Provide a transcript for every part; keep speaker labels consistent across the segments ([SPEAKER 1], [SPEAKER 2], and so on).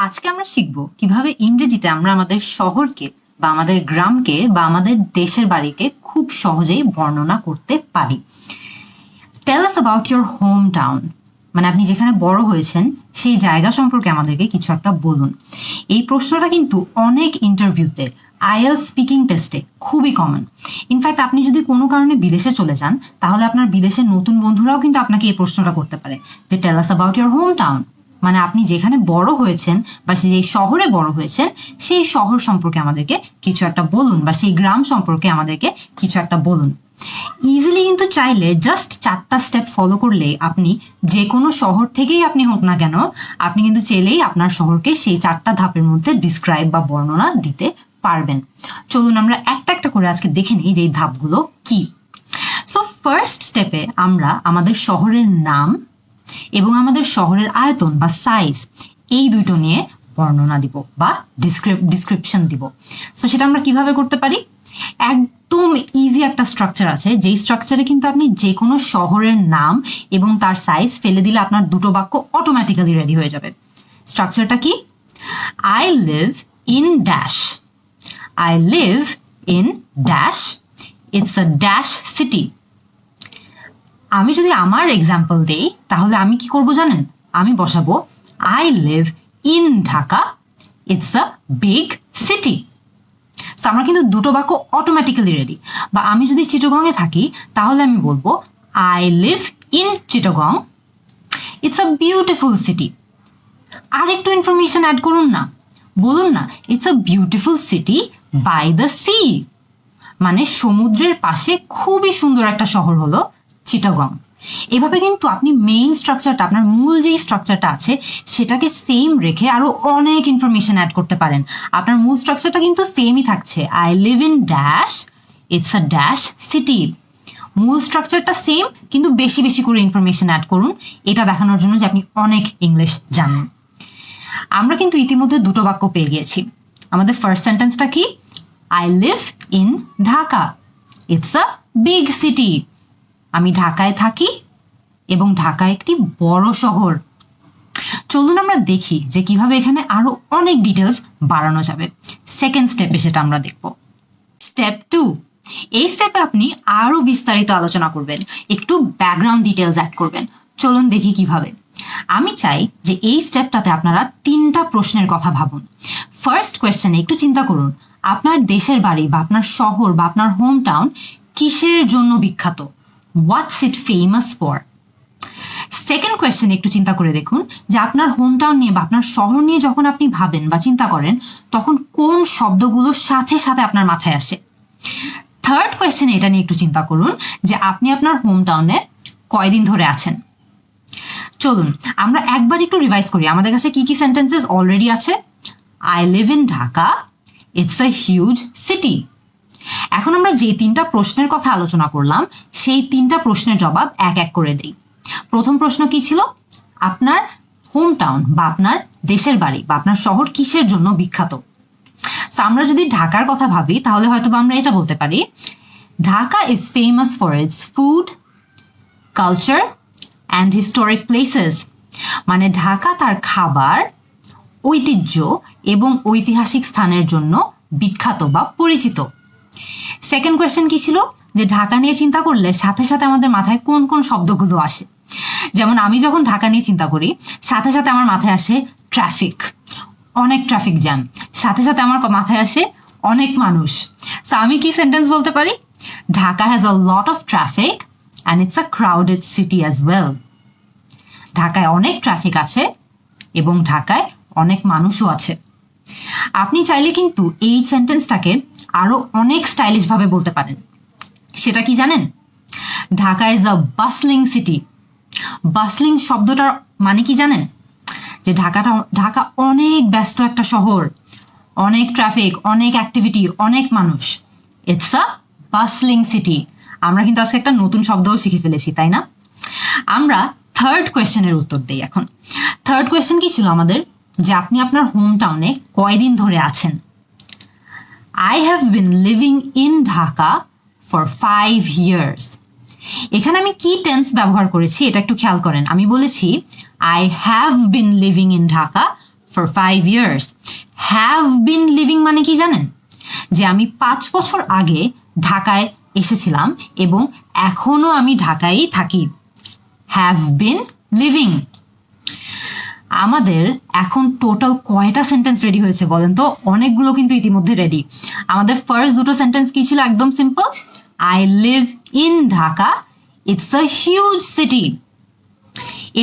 [SPEAKER 1] আজকে আমরা শিখব কিভাবে ইংরেজিতে আমরা আমাদের শহরকে বা আমাদের গ্রামকে বা আমাদের দেশের বাড়িকে খুব সহজেই বর্ণনা করতে পারি। Tell us about your home town, মানে আপনি যেখানে বড় হয়েছেন সেই জায়গা সম্পর্কে আমাদেরকে কিছু একটা বলুন। এই প্রশ্নটা কিন্তু অনেক ইন্টারভিউতে, আইএলটিএস স্পিকিং টেস্টে খুবই কমন। ইনফ্যাক্ট আপনি যদি কোনো কারণে বিদেশে চলে যান তাহলে আপনার বিদেশের নতুন বন্ধুরাও কিন্তু আপনাকে এই প্রশ্নটা করতে পারে যে tell us about your home town, মানে আপনি যেখানে বড় হয়েছেন বা যেই শহরে বড় হয়েছেন সেই শহর সম্পর্কে আমাদেরকে কিছু একটা বলুন, বা সেই গ্রাম সম্পর্কে আমাদেরকে কিছু একটা বলুন। ইজিলি কিন্তু চাইলে জাস্ট 4টা স্টেপ ফলো করলে আপনি যে কোনো শহর থেকেই আপনি হোক না কেন, আপনি কিন্তু চাইলেই আপনার শহরকে সেই 4টা ধাপের মধ্যে ডিসক্রাইব বা বর্ণনা দিতে পারবেন। চলুন আমরা একটা একটা করে আজকে দেখে নিই যে এই ধাপগুলো কি। সো ফার্স্ট স্টেপে আমরা আমাদের শহরের নাম এবং আমাদের শহরের আয়তন বা সাইজ এই দুটো নিয়ে বর্ণনা দিব বা ডিসক্রিপশন দিব। সো সেটা আমরা কিভাবে করতে পারি? একদম ইজি একটা স্ট্রাকচার আছে, যেই স্ট্রাকচারে কিন্তু আপনি যে কোনো শহরের নাম এবং তার সাইজ ফেলে দিলে আপনার দুটো বাক্য অটোমেটিক্যালি রেডি হয়ে যাবে। স্ট্রাকচারটা কি? I live in dash. I live in dash. It's a dash city. আমি যদি আমার এক্সাম্পল দেই তাহলে আমি কি করব জানেন? আমি বসাবো I live in Dhaka. It's a big city. So আমরা কিন্তু দুটো বাক্য অটোমেটিক্যালি রেডি। বা আমি যদি চিটাগং এ থাকি তাহলে আমি বলবো I live in Chittagong. It's a beautiful city. আর একটু ইনফরমেশন অ্যাড করুন না, বলুন না it's a beautiful city by the sea, মানে সমুদ্রের পাশে খুবই সুন্দর একটা শহর হলো চিটাগং। এভাবে কিন্তু আপনি মেইন স্ট্রাকচারটা, আপনার মূল যেই স্ট্রাকচারটা আছে সেটাকে সেম রেখে আরো অনেক ইনফরমেশন অ্যাড করতে পারেন। আপনার মূল স্ট্রাকচারটা কিন্তু সেমই থাকছে, I live in dash, it's a dash city. মূল স্ট্রাকচারটা সেম, কিন্তু বেশি বেশি করে ইনফরমেশন অ্যাড করুন, এটা দেখানোর জন্য যে আপনি অনেক ইংলিশ জানেন। আমরা কিন্তু ইতিমধ্যে দুটো বাক্য পেয়ে গিয়েছি। আমাদের ফার্স্ট সেন্টেন্সটা কি? I live in Dhaka, it's a big city. আমি ঢাকায় থাকি এবং ঢাকা একটি বড় শহর। চলুন আমরা দেখি যে কিভাবে এখানে আরো অনেক ডিটেলস বাড়ানো যাবে। সেকেন্ড স্টেপে সেটা আমরা দেখব। স্টেপ 2, এই স্টেপে আপনি আরো বিস্তারিত আলোচনা করবেন, একটু ব্যাকগ্রাউন্ড ডিটেলস অ্যাড করবেন। চলুন দেখি কিভাবে। আমি চাই যে এই স্টেপটাতে আপনারা 3টা প্রশ্নের কথা ভাবুন। ফার্স্ট কোয়েশ্চেনে একটু চিন্তা করুন, আপনার দেশের বাড়ি বা আপনার শহর বা আপনার হোম টাউন কিসের জন্য বিখ্যাত? হোয়াটস ইট ফেমাস ফর? সেকেন্ড কোয়েশ্চেনে একটু চিন্তা করে দেখুন যে আপনার হোম টাউন নিয়ে বা আপনার শহর নিয়ে যখন আপনি ভাবেন বা চিন্তা করেন তখন কোন শব্দগুলো সাথে সাথে আপনার মাথায় আসে। থার্ড কোয়েশ্চেনে এটা নিয়ে একটু চিন্তা করুন যে আপনি আপনার হোম টাউনে কয়দিন ধরে আছেন। চলুন আমরা একবার একটু রিভাইজ করি আমাদের কাছে কি কি সেন্টেন্সেস অলরেডি আছে। I live in Dhaka, it's a huge city. এখন আমরা যে 3টা প্রশ্নের কথা আলোচনা করলাম সেই 3টা প্রশ্নের জবাব এক এক করে দেই। প্রথম প্রশ্ন কি ছিল? আপনার হোম টাউন বা আপনার দেশের বাড়ি বা আপনার শহর কিসের জন্য বিখ্যাত? সো আমরা যদি ঢাকার কথা ভাবি তাহলে হয়তো আমরা এটা বলতে পারি, Dhaka is famous for its food, culture and historic places. মানে ঢাকা তার খাবার, ঐতিহ্য এবং ঐতিহাসিক স্থানের জন্য বিখ্যাত বা পরিচিত। সেকেন্ড কোয়েশ্চেন কি ছিল? যে ঢাকা নিয়ে চিন্তা করলে সাথে সাথে আমাদের মাথায় কোন কোন শব্দগুলো আসে। যেমন আমি যখন ঢাকা নিয়ে চিন্তা করি সাথে সাথে আমার মাথায় আসে ট্রাফিক, অনেক ট্রাফিক জ্যাম। সাথে সাথে আমার মাথায় আসে অনেক মানুষ। সো আমি কি সেন্টেন্স বলতে পারি? Dhaka has a lot of traffic and it's a crowded city as well. ঢাকায় অনেক ট্রাফিক আছে এবং ঢাকায় অনেক মানুষও আছে। আপনি চাইলে কিন্তু এই সেন্টেন্সটাকে আরো অনেক স্টাইলিশ ভাবে বলতে পারেন। সেটা কি জানেন? Dhaka is a বাসলিং city. বাসলিং শব্দটার মানে কি জানেন? যে ঢাকা অনেক ব্যস্ত একটা শহর, অনেক ট্রাফিক, অনেক অ্যাক্টিভিটি, অনেক মানুষ। It's a বাসলিং city. আমরা কিন্তু আজকে একটা নতুন শব্দও শিখে ফেলেছি, তাই না? আমরা থার্ড কোয়েশ্চেনের উত্তর দেই এখন। থার্ড কোয়েশ্চেন কি ছিল আমাদের? যে আপনি আপনার হোম টাউনে কয়দিন ধরে আছেন। I have been living in Dhaka for 5 years. এখানে আমি কি টেন্স ব্যবহার করেছি এটা একটু খেয়াল করেন। আমি বলেছি I have been living in Dhaka for 5 years. Have been living মানে কি জানেন? যে আমি 5 বছর আগে ঢাকায় এসেছিলাম এবং এখনো আমি ঢাকায়ই থাকি। Have been living. আমাদের এখন টোটাল কয়টা সেন্টেন্স রেডি হয়েছে বলেন তো? অনেকগুলো কিন্তু ইতিমধ্যে রেডি। আমাদের ফার্স্ট দুটো সেন্টেন্স কি ছিল? একদম simple, I live in Dhaka, it's a huge city.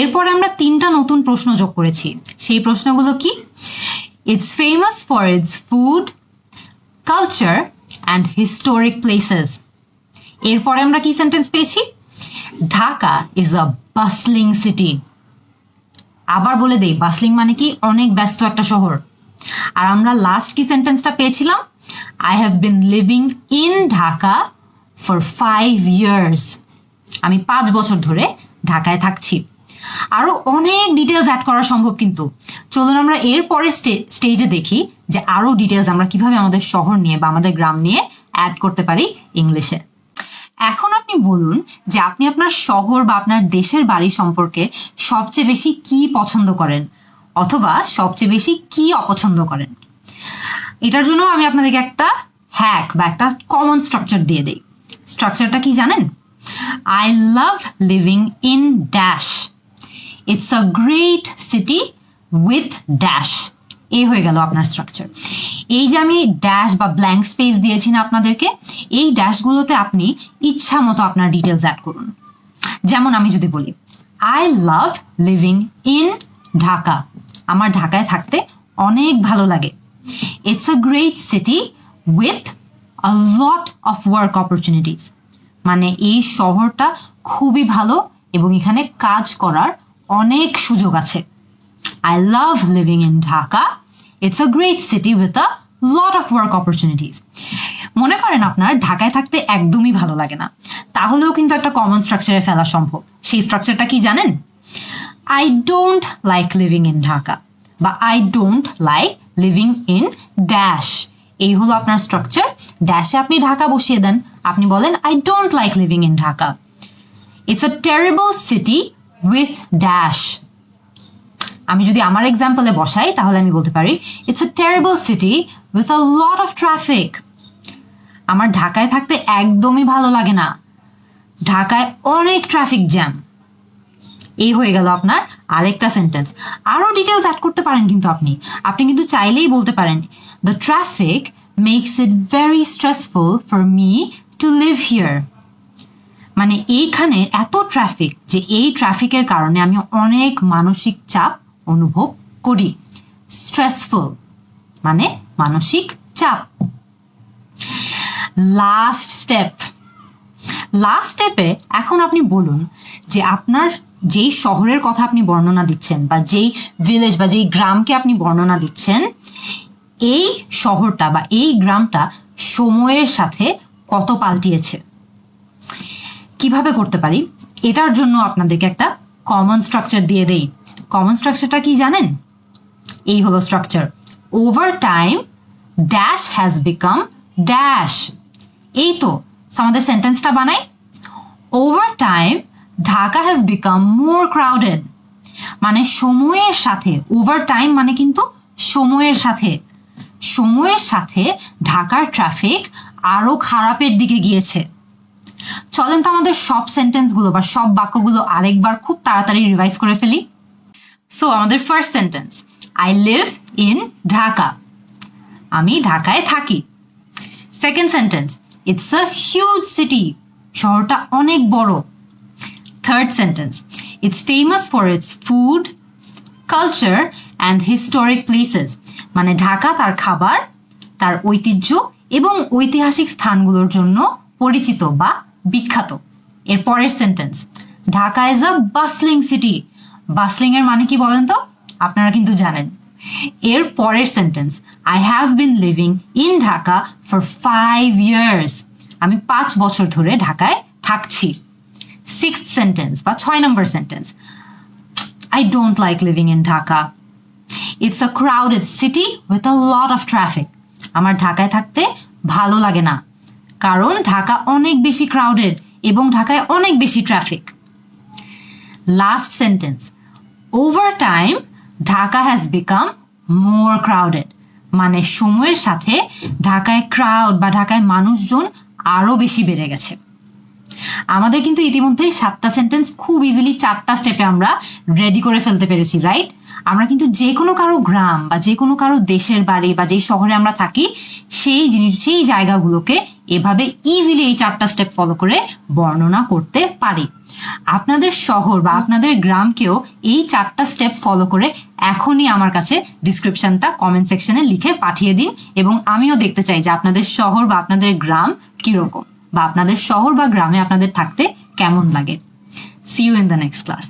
[SPEAKER 1] এরপরে আমরা 3টা নতুন প্রশ্ন যোগ করেছি। সেই প্রশ্নগুলো কি? It's famous for its food, culture and historic places. এরপরে আমরা কি সেন্টেন্স পেয়েছি? Dhaka is a বাসলিং city. আবার বলে দেই, বাসলিং মানে কি? অনেক ব্যস্ত একটা শহর। আর আমরা লাস্ট কি সেন্টেন্সটা পেয়েছিলাম? I have been living in Dhaka for 5 years. আমি 5 বছর ধরে ঢাকায় থাকছি। আরো অনেক ডিটেলস অ্যাড করা সম্ভব, কিন্তু চলুন আমরা এর পরে স্টেজে দেখি যে আরো ডিটেলস আমরা কিভাবে আমাদের শহর নিয়ে বা আমাদের গ্রাম নিয়ে অ্যাড করতে পারি ইংলিশে। এখন আপনি বলুন যে আপনি আপনার শহর বা আপনার দেশের বাড়ি সম্পর্কে সবচেয়ে বেশি কি পছন্দ করেন অথবা সবচেয়ে বেশি কি অপছন্দ করেন। এটার জন্য আমি আপনাদেরকে একটা হ্যাক বা একটা কমন স্ট্রাকচার দিয়ে দেই। স্ট্রাকচারটা কি জানেন? I love living in dash, it's a great city with dash. এই হয়ে গেল আপনার স্ট্রাকচার। এই যে আমি ড্যাশ বা ব্ল্যাঙ্ক স্পেস দিয়েছি না আপনাদেরকে, এই ড্যাশগুলোতে আপনি ইচ্ছা মতো আপনার ডিটেলস অ্যাড করুন। যেমন আমি যদি বলি I love living in Dhaka, আমার ঢাকায় থাকতে অনেক ভালো লাগে। It's a great city with a lot of work opportunities, মানে এই শহরটা খুবই ভালো এবং এখানে কাজ করার অনেক সুযোগ আছে। I love living in Dhaka. It's a great city with a lot of work opportunities. মনে করেন আপনার ঢাকায় থাকতে একদমই ভালো লাগে না, তাহলেও কিন্তু একটা কমন স্ট্রাকচারে ফেলা সম্ভব। সেই স্ট্রাকচারটা কি জানেন? I don't like living in Dhaka বা I don't like living in dash। এই হলো আপনার স্ট্রাকচার। ড্যাশে আপনি ঢাকা বসিয়ে দেন, আপনি বলেন I don't like living in Dhaka. It's a terrible city with dash। আমি যদি আমার এক্সাম্পলে বসাই তাহলে আমি বলতে পারি it's a terrible city with a lot of traffic. আমার ঢাকায় থাকতে একদমই ভালো লাগে না, ঢাকায় অনেক ট্রাফিক জ্যাম। এই হয়ে গেল আপনার আরেকটা সেন্টেন্স। আরো ডিটেলস অ্যাড করতে পারেন কিন্তু আপনি কিন্তু চাইলেই বলতে পারেন the traffic makes it very stressful for me to live here. মানে এইখানে এত ট্রাফিক যে এই ট্রাফিকের কারণে আমি অনেক মানসিক চাপ অনুভব করি। স্ট্রেসফুল মানে মানসিক চাপ। লাস্ট স্টেপে এখন আপনি বলুন যে আপনার যেই শহরের কথা আপনি বর্ণনা দিচ্ছেন বা যেই ভিলেজ বা যেই গ্রামকে আপনি বর্ণনা দিচ্ছেন, এই শহরটা বা এই গ্রামটা সময়ের সাথে কত পাল্টিয়েছে। কিভাবে করতে পারি? এটার জন্য আপনাদেরকে একটা কমন স্ট্রাকচার দিয়ে দেই। কমন স্ট্রাকচারটা কি জানেন? এই হলো structure. Over time dash has become dash. এই তো আমাদের সেন্টেন্সটা বানাই। Over time Dhaka has become more crowded. মানে সময়ের সাথে, ওভার টাইম মানে কিন্তু সময়ের সাথে ঢাকার ট্রাফিক আরো খারাপের দিকে গিয়েছে। চলেন তো আমাদের সব সেন্টেন্সগুলো বা সব বাক্যগুলো আরেকবার খুব তাড়াতাড়ি রিভাইজ করে ফেলি। সো আমাদের first sentence, I live in Dhaka, আমি ঢাকায় থাকি। Second sentence, it's a huge city, শহরটা অনেক বড়। Third sentence, it's famous for its food, culture and historic places, মানে ঢাকা তার খাবার, তার ঐতিহ্য এবং ঐতিহাসিক স্থানগুলোর জন্য পরিচিত বা বিখ্যাত। এর পরের sentence, Dhaka is a বাসলিং city. বাসলিং এর মানে কি বলেন তো? আপনারা কিন্তু জানেন। এর পরের sentence, I have been living in Dhaka for 5 years, আমি 5 বছর ধরে ঢাকায় থাকছি। সিক্সথ সেন্টেন্স বা 6 নম্বর sentence, I don't like living in Dhaka, it's a crowded city with a lot of traffic. আমার ঢাকায় থাকতে ভালো লাগে না, কারণ ঢাকা অনেক বেশি ক্রাউডেড এবং ঢাকায় অনেক বেশি traffic. Last sentence, over time Dhaka has become more crowded, মানে সময়ের সাথে ঢাকায় ক্রাউড বা ঢাকায় মানুষজন আরো বেশি বেড়ে গেছে। আমাদের কিন্তু ইতিমধ্যে 7টা সেন্টেন্স খুব ইজিলি 4টা স্টেপে আমরা রেডি করে ফেলতে পেরেছি, রাইট? আমরা কিন্তু যে কোনো কারো গ্রাম বা যে কোনো কারো দেশের বাড়ি বা যেই শহরে আমরা থাকি সেই জায়গাগুলোকে এভাবে ইজিলি এই 4টা স্টেপ ফলো করে বর্ণনা করতে পারি। আপনাদের শহর বা আপনাদের গ্রামকেও এই 4টা স্টেপ ফলো করে এখনই আমার কাছে ডিসক্রিপশনটা কমেন্ট সেকশনে লিখে পাঠিয়ে দিন, এবং আমিও দেখতে চাই যে আপনাদের শহর বা আপনাদের গ্রাম কিরকম, বা আপনাদের শহর বা গ্রামে আপনাদের থাকতে কেমন লাগে। See you in the next class.